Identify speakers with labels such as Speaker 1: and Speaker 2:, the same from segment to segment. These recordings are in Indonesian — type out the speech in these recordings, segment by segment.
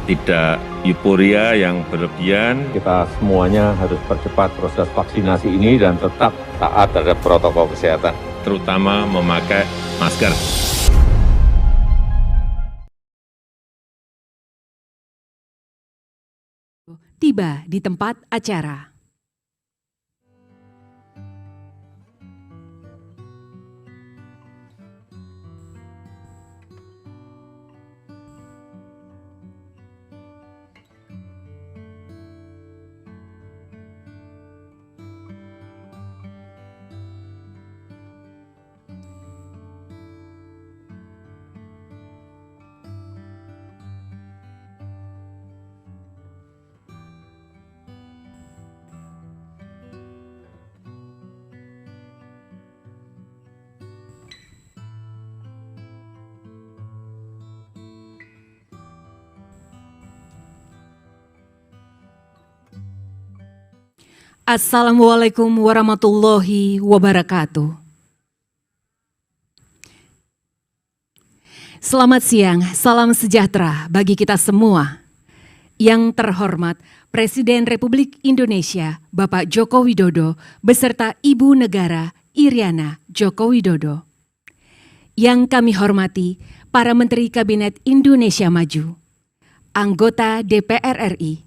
Speaker 1: tidak euforia yang berlebihan.
Speaker 2: Kita semuanya harus percepat proses vaksinasi ini dan tetap taat terhadap protokol kesehatan.
Speaker 1: Terutama memakai masker.
Speaker 3: Tiba di tempat acara. Assalamualaikum warahmatullahi wabarakatuh. Selamat siang, salam sejahtera bagi kita semua. Yang terhormat Presiden Republik Indonesia Bapak Joko Widodo beserta Ibu Negara Iriana Joko Widodo. Yang kami hormati para Menteri Kabinet Indonesia Maju, anggota DPR RI,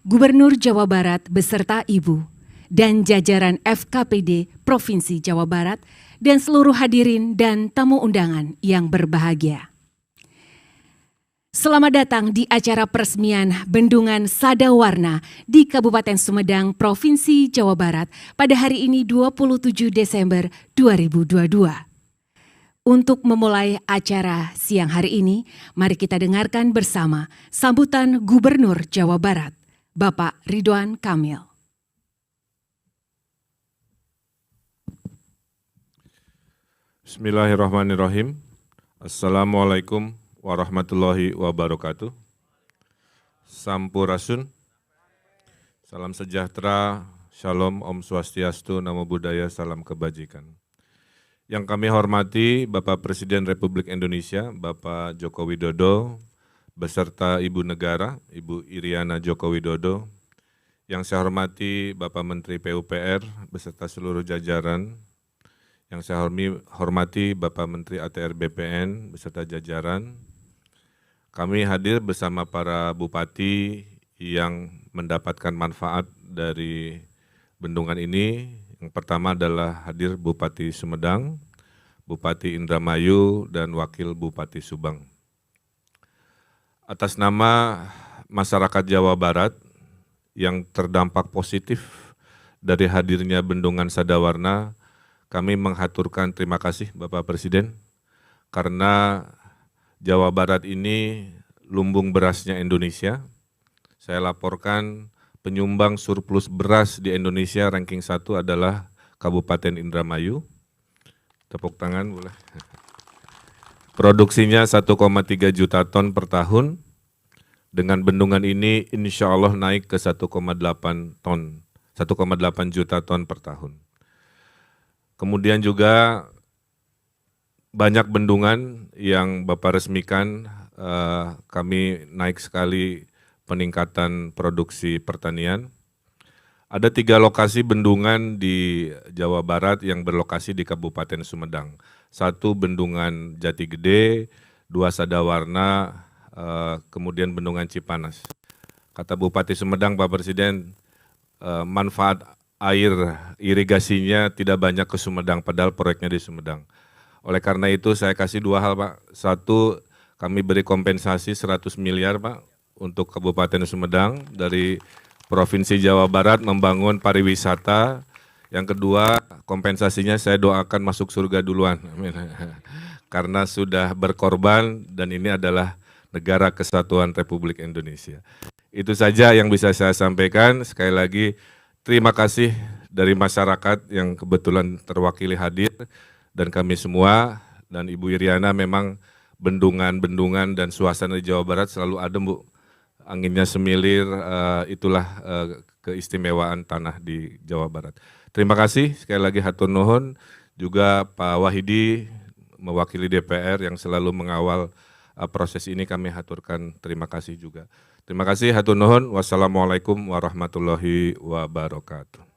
Speaker 3: Gubernur Jawa Barat beserta Ibu, dan jajaran FKPD Provinsi Jawa Barat dan seluruh hadirin dan tamu undangan yang berbahagia. Selamat datang di acara peresmian Bendungan Sadawarna di Kabupaten Sumedang, Provinsi Jawa Barat pada hari ini 27 Desember 2022. Untuk memulai acara siang hari ini, mari kita dengarkan bersama sambutan Gubernur Jawa Barat, Bapak Ridwan Kamil.
Speaker 4: Bismillahirrahmanirrahim. Assalamualaikum warahmatullahi wabarakatuh. Sampurasun. Salam sejahtera, Shalom, Om Swastiastu, Namo Buddhaya, Salam Kebajikan. Yang kami hormati Bapak Presiden Republik Indonesia, Bapak Joko Widodo, beserta Ibu Negara, Ibu Iriana Joko Widodo. Yang saya hormati Bapak Menteri PUPR beserta seluruh jajaran. Yang saya hormati Bapak Menteri ATR BPN beserta jajaran. Kami hadir bersama para bupati yang mendapatkan manfaat dari bendungan ini. Yang pertama adalah hadir Bupati Sumedang, Bupati Indramayu, dan Wakil Bupati Subang. Atas nama masyarakat Jawa Barat yang terdampak positif dari hadirnya Bendungan Sadawarna, kami menghaturkan terima kasih Bapak Presiden karena Jawa Barat ini lumbung berasnya Indonesia. Saya laporkan penyumbang surplus beras di Indonesia ranking 1 adalah Kabupaten Indramayu. Tepuk tangan boleh. Produksinya 1,3 juta ton per tahun. Dengan bendungan ini insya Allah naik ke 1,8 juta ton per tahun. Kemudian juga banyak bendungan yang Bapak resmikan, kami naik sekali peningkatan produksi pertanian. Ada 3 lokasi bendungan di Jawa Barat yang berlokasi di Kabupaten Sumedang. 1 Bendungan Jati Gede, 2 Sadawarna, kemudian Bendungan Cipanas. Kata Bupati Sumedang, Pak Presiden, manfaat air irigasinya tidak banyak ke Sumedang, padahal proyeknya di Sumedang. Oleh karena itu saya kasih 2 hal Pak. 1, kami beri kompensasi 100 miliar Pak untuk Kabupaten Sumedang dari Provinsi Jawa Barat membangun pariwisata. Yang kedua, kompensasinya saya doakan masuk surga duluan. Amin. Karena sudah berkorban dan ini adalah negara kesatuan Republik Indonesia. Itu saja yang bisa saya sampaikan. Sekali lagi, terima kasih dari masyarakat yang kebetulan terwakili hadir dan kami semua dan Ibu Iriana. Memang bendungan-bendungan dan suasana di Jawa Barat selalu adem Bu. Anginnya semilir, itulah keistimewaan tanah di Jawa Barat. Terima kasih sekali lagi hatur nuhun, juga Pak Wahidi mewakili DPR yang selalu mengawal proses ini kami haturkan terima kasih juga. Terima kasih, hatur nuhun. Wassalamualaikum warahmatullahi wabarakatuh.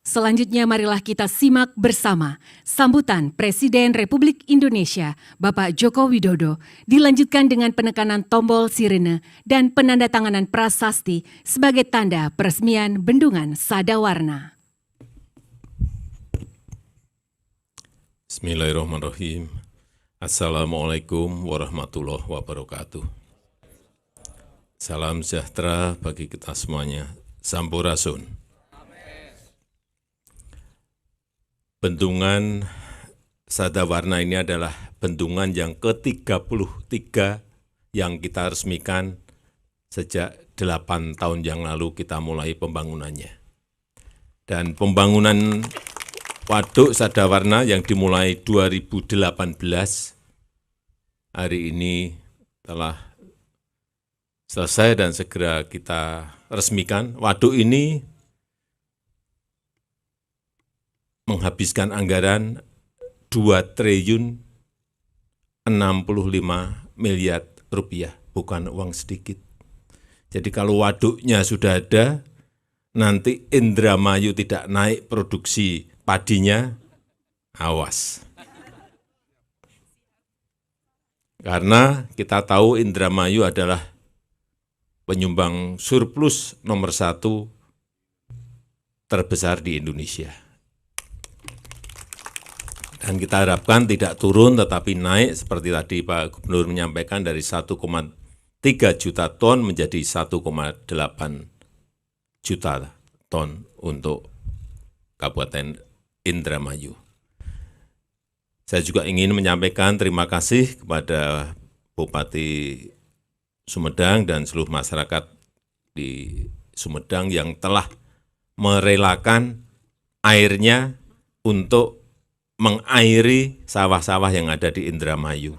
Speaker 3: Selanjutnya marilah kita simak bersama sambutan Presiden Republik Indonesia Bapak Joko Widodo dilanjutkan dengan penekanan tombol sirene dan penandatanganan prasasti sebagai tanda peresmian Bendungan Sadawarna.
Speaker 5: Bismillahirrahmanirrahim. Assalamualaikum warahmatullahi wabarakatuh. Salam sejahtera bagi kita semuanya. Sampurasun. Bendungan Sadawarna ini adalah bendungan yang ke-33 yang kita resmikan sejak 8 tahun yang lalu kita mulai pembangunannya. Dan pembangunan Waduk Sadawarna yang dimulai 2018 hari ini telah selesai dan segera kita resmikan. Waduk ini menghabiskan anggaran 2 triliun 65 miliar rupiah, bukan uang sedikit. Jadi kalau waduknya sudah ada, nanti Indramayu tidak naik produksi padinya, awas. Karena kita tahu Indramayu adalah penyumbang surplus nomor 1 terbesar di Indonesia. Dan kita harapkan tidak turun tetapi naik seperti tadi Pak Gubernur menyampaikan dari 1,3 juta ton menjadi 1,8 juta ton untuk Kabupaten Indramayu. Saya juga ingin menyampaikan terima kasih kepada Bupati Sumedang dan seluruh masyarakat di Sumedang yang telah merelakan airnya untuk mengairi sawah-sawah yang ada di Indramayu.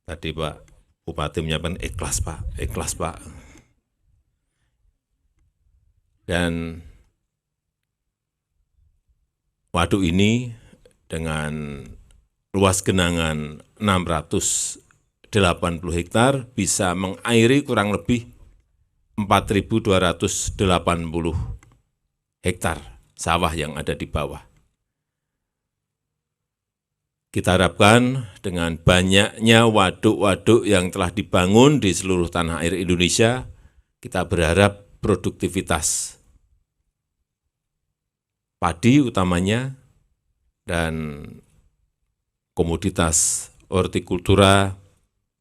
Speaker 5: Tadi Pak Bupati menyampaikan ikhlas Pak. Dan waduk ini dengan luas genangan 680 hektar bisa mengairi kurang lebih 4.280 hektar sawah yang ada di bawah. Kita harapkan dengan banyaknya waduk-waduk yang telah dibangun di seluruh tanah air Indonesia, kita berharap produktivitas padi utamanya dan komoditas hortikultura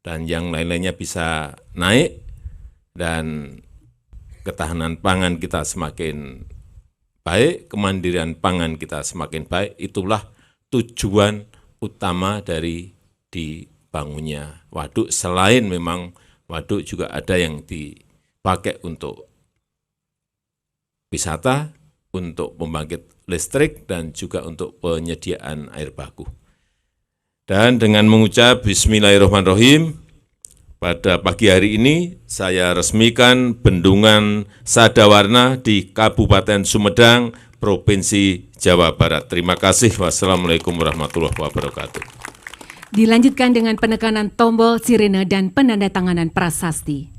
Speaker 5: dan yang lain-lainnya bisa naik dan ketahanan pangan kita semakin baik, kemandirian pangan kita semakin baik. Itulah tujuan utama dari dibangunnya waduk. Selain memang waduk juga ada yang dipakai untuk wisata, untuk pembangkit listrik, dan juga untuk penyediaan air baku. Dan dengan mengucap Bismillahirrahmanirrahim, pada pagi hari ini saya resmikan Bendungan Sadawarna di Kabupaten Sumedang, Provinsi Jawa Barat. Terima kasih. Wassalamualaikum warahmatullahi wabarakatuh.
Speaker 3: Dilanjutkan dengan penekanan tombol sirene dan penandatanganan prasasti.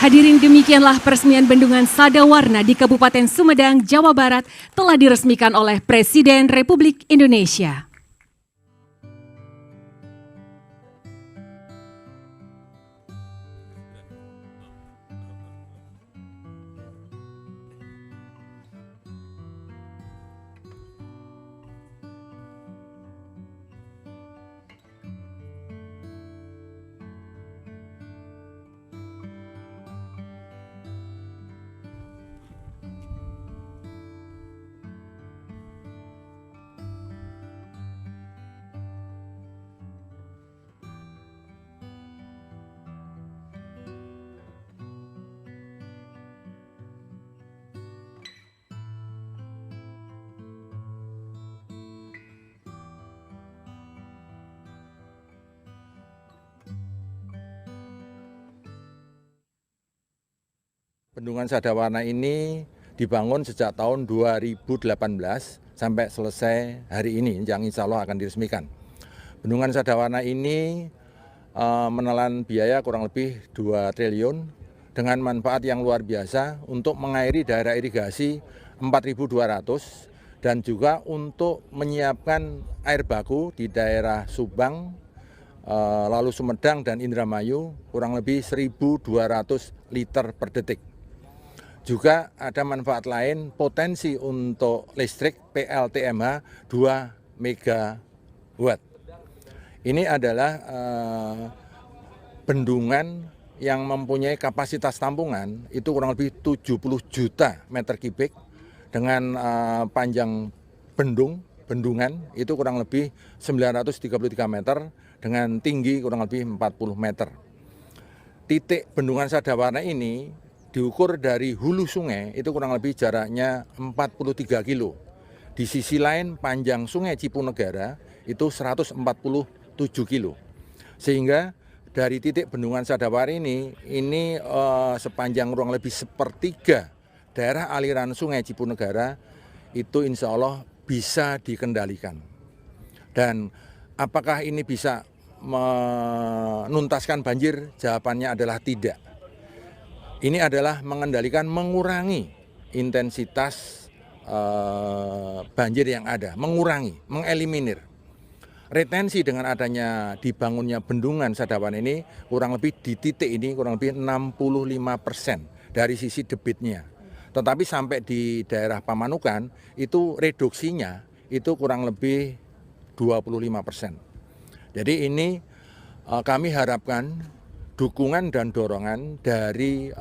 Speaker 3: Hadirin, demikianlah peresmian Bendungan Sadawarna di Kabupaten Sumedang, Jawa Barat telah diresmikan oleh Presiden Republik Indonesia.
Speaker 6: Bendungan Sadawarna ini dibangun sejak tahun 2018 sampai selesai hari ini yang insya Allah akan diresmikan. Bendungan Sadawarna ini menelan biaya kurang lebih 2 triliun dengan manfaat yang luar biasa untuk mengairi daerah irigasi 4.200 dan juga untuk menyiapkan air baku di daerah Subang, lalu Sumedang dan Indramayu kurang lebih 1.200 liter per detik. Juga ada manfaat lain, potensi untuk listrik PLTMH 2 megawatt. Ini adalah bendungan yang mempunyai kapasitas tampungan itu kurang lebih 70 juta meter kubik dengan panjang bendungan itu kurang lebih 933 meter dengan tinggi kurang lebih 40 meter. Titik Bendungan Sadawarna ini diukur dari hulu sungai itu kurang lebih jaraknya 43 kilo. Di sisi lain panjang sungai Cipunegara itu 147 kilo. Sehingga dari titik Bendungan Sadawarna ini sepanjang kurang lebih sepertiga daerah aliran sungai Cipunegara itu insya Allah bisa dikendalikan. Dan apakah ini bisa menuntaskan banjir? Jawabannya adalah tidak. Ini adalah mengurangi intensitas banjir yang ada, mengeliminir. Retensi dengan adanya dibangunnya Bendungan Sadawarna ini kurang lebih di titik ini kurang lebih 65% dari sisi debitnya. Tetapi sampai di daerah Pamanukan itu reduksinya itu kurang lebih 25%. Jadi ini kami harapkan dukungan dan dorongan dari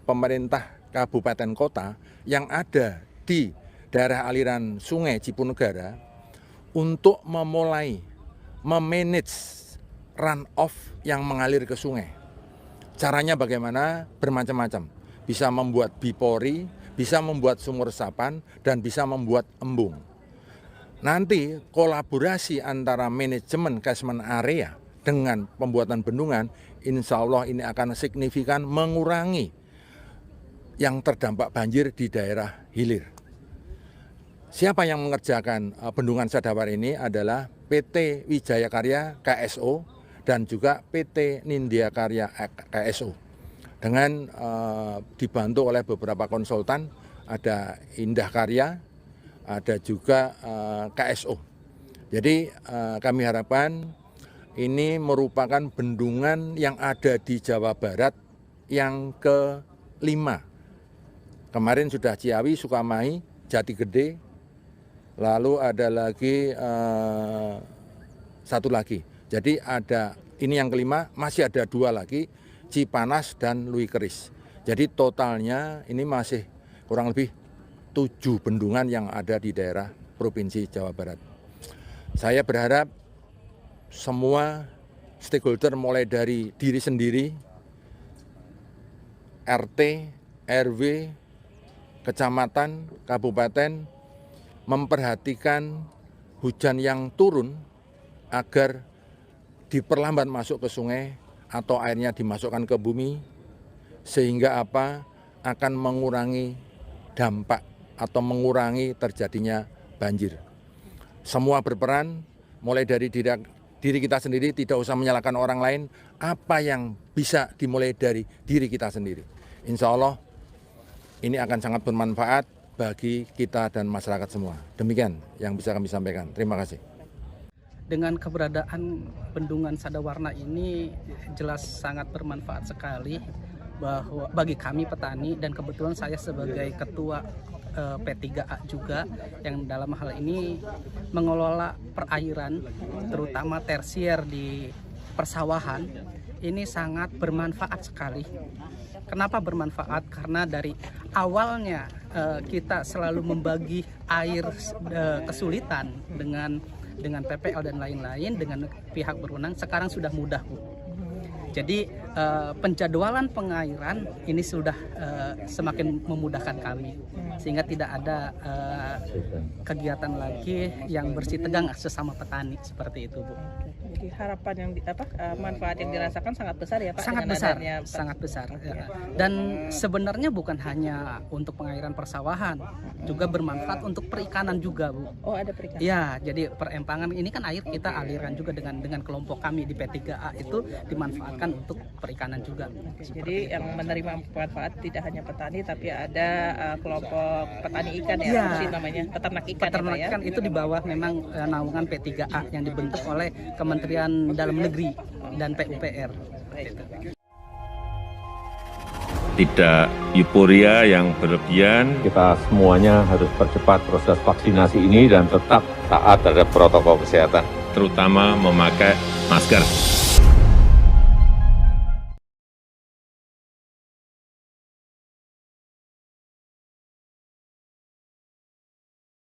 Speaker 6: pemerintah kabupaten kota yang ada di daerah aliran sungai Cipunegara untuk memulai memanage runoff yang mengalir ke sungai. Caranya bagaimana? Bermacam-macam. Bisa membuat bipori, bisa membuat sumur resapan, dan bisa membuat embung. Nanti kolaborasi antara manajemen catchment area dengan pembuatan bendungan, insya Allah ini akan signifikan mengurangi yang terdampak banjir di daerah hilir. Siapa yang mengerjakan Bendungan Sadawarna ini adalah PT Wijaya Karya KSO dan juga PT Nindya Karya KSO. Dengan dibantu oleh beberapa konsultan, ada Indah Karya, ada juga KSO. Jadi kami harapkan ini merupakan bendungan yang ada di Jawa Barat yang ke-5. Kemarin sudah Ciawi, Sukamahi, Jati Gede, lalu ada lagi satu lagi. Jadi ada ini yang ke-5, masih ada 2 lagi, Cipanas dan Lui Keris. Jadi totalnya ini masih kurang lebih 7 bendungan yang ada di daerah Provinsi Jawa Barat. Saya berharap semua stakeholder mulai dari diri sendiri, RT, RW, kecamatan, kabupaten, memperhatikan hujan yang turun agar diperlambat masuk ke sungai atau airnya dimasukkan ke bumi, sehingga akan mengurangi dampak atau mengurangi terjadinya banjir. Semua berperan, mulai dari diri kita sendiri, tidak usah menyalahkan orang lain, apa yang bisa dimulai dari diri kita sendiri. Insya Allah ini akan sangat bermanfaat bagi kita dan masyarakat semua. Demikian yang bisa kami sampaikan. Terima kasih.
Speaker 7: Dengan keberadaan bendungan Sadawarna ini jelas sangat bermanfaat sekali bahwa bagi kami petani, dan kebetulan saya sebagai ketua P3A juga yang dalam hal ini mengelola perairan terutama tersier di persawahan, ini sangat bermanfaat sekali. Kenapa bermanfaat? Karena dari awalnya kita selalu membagi air kesulitan dengan PPL dan lain-lain, dengan pihak berwenang, sekarang sudah mudah, Bu. Jadi penjadwalan pengairan ini sudah semakin memudahkan kami, sehingga tidak ada kegiatan lagi yang bersih tegang sesama petani seperti itu, Bu.
Speaker 8: Jadi harapan yang manfaat yang dirasakan sangat besar ya Pak.
Speaker 7: Sangat besar. Ya. Dan sebenarnya bukan hanya untuk pengairan persawahan, juga bermanfaat untuk perikanan juga, Bu.
Speaker 8: Oh, ada perikanan.
Speaker 7: Ya, jadi perempangan ini kan air kita alirkan juga dengan kelompok kami di P3A itu dimanfaatkan untuk perikanan juga.
Speaker 8: Jadi yang menerima manfaat tidak hanya petani, tapi ada kelompok petani ikan ya, namanya peternak ikan.
Speaker 7: Peternak ikan itu di bawah memang naungan P3A yang dibentuk oleh Kementerian Dalam Negeri dan PUPR.
Speaker 1: Tidak euforia yang berlebihan,
Speaker 2: Kita semuanya harus percepat proses vaksinasi ini dan tetap taat terhadap protokol kesehatan.
Speaker 1: terutama memakai masker.